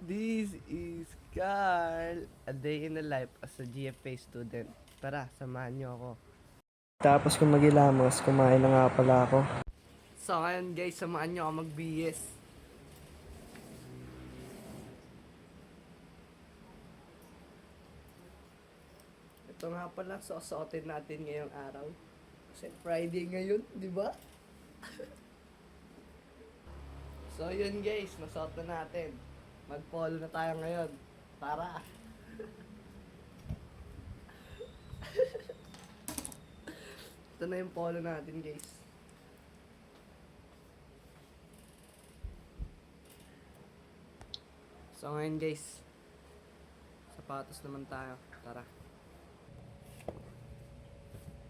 This is Carl, a day in the life as a GFA student. Tara, samahan niyo ako. Tapos kung magilamos, kumain na nga pala ako. So ngayon guys, samahan niyo ako mag-BS. Ito nga pala, susuotin natin ngayong araw. Kasi Friday ngayon, di ba? So yun guys, nasuot na natin. Mag-polo na tayo ngayon. Tara! Ito na yung polo natin guys. So ngayon guys, sapatos naman tayo. Tara.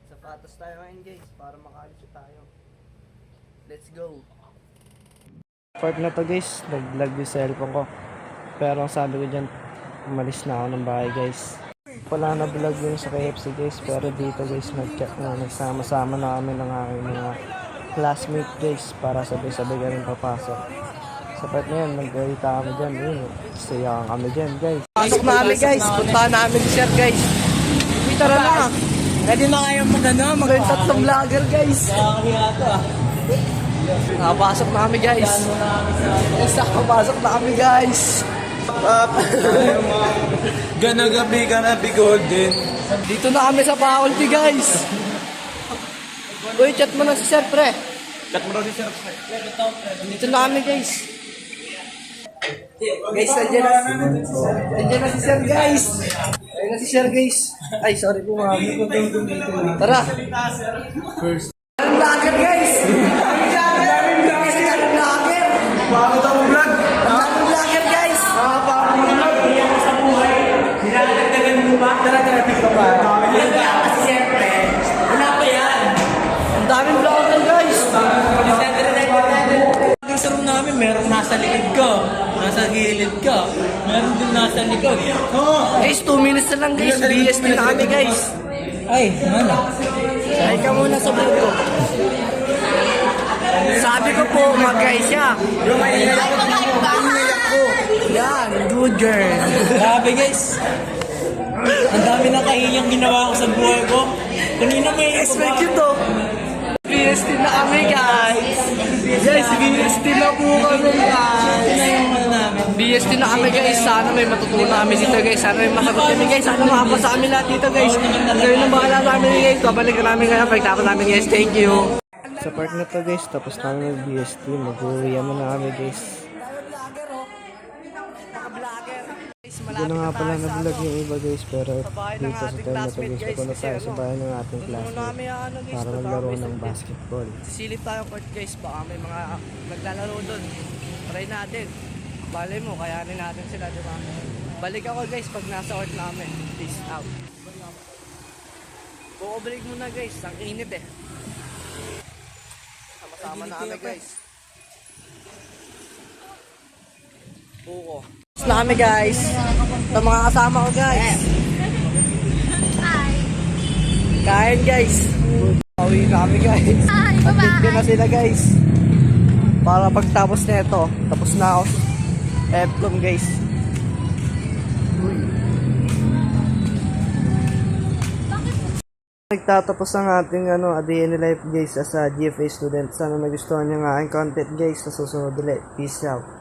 Sapatos tayo ngayon guys, para makaalis tayo. Let's go! Part na to guys, nag-vlog yung cellphone ko. Pero ang sabi ko dyan, umalis na ako ng bahay guys. Wala na vlog yun sa KFC guys, pero dito guys, nagsama-sama na kami ng aking mga classmate guys, para sabay-sabay kami papasok. Sa part na yan, nag-galita kami dyan, yun, sayakan kami dyan guys. Pasok na kami guys, punta namin si sir guys. Tara na! Pwede na kayo Magawin tatlong vlogger guys. Nakapasok na kami guys. Nakapasok na kami guys. Ganabi golden. Dito na kami sa faculty guys. Uy, chat mo na si sir pre. Cut mo na si Sir. Dito na kami guys. Guys, nandiyan na si sir guys. Ayun na si sir guys. Ay, sorry po mga. Tara. First. Ang vlogger guys. Bakit ako vlog? Ang vlogger guys. Nilalagdagan mo ba? Dala-dala ka ba? Kasi siyempre, wala pa yan. Ang daming vlogger guys. Sa room namin, meron nasa likod ko. Nasa gilid ko. Meron din nasa likod. Guys, 2 minutes na lang guys. BST na kami guys. Ay, ano? Ay ka muna sa buko. Sabi ko po, mag-guys siya. Yan, good girl. Grabe guys. Ang dami na kahiyang ginawa ko sa buhay ko. Kanina may Expect yun to. BST na kami guys. Guys, BST na po kami guys. BST na kami guys. Sana may matutunan kami dito guys. Sana may masagot kami guys. Sana makapasa kami lahat dito guys. Kayo na bahala sa amin guys. Babalik na namin kayo. Pagtapos namin guys. Thank you. Sa part na to guys, tapos namin mag-BST. Mag-uwi mo na kami guys. Hindi na nga pala na-vlog yung iba guys, pero dito sa time na to guys, pupunta tayo sa bahay ng ating classmate para maglaro ng basketball. Sisilip tayo court guys, baka may mga naglalaro doon. Try natin. Balay mo, kayanin natin sila, di ba? Balik ako guys pag nasa court namin. Peace out. Buko break muna guys, ang init eh. Sama-sama na kami guys. Buko. Na kami guys. Ito mga kasama ko guys. Hi. Kain guys. Pauwi na kami guys. Hi, At bye-bye. na sila guys. Para pagtapos na ito, tapos na ako. Eplom guys. Nagtatapos ang ating a day in the life guys as a GFA student. Sana magustuhan nyo ang aking content guys. Sa susunod ulit. Peace out.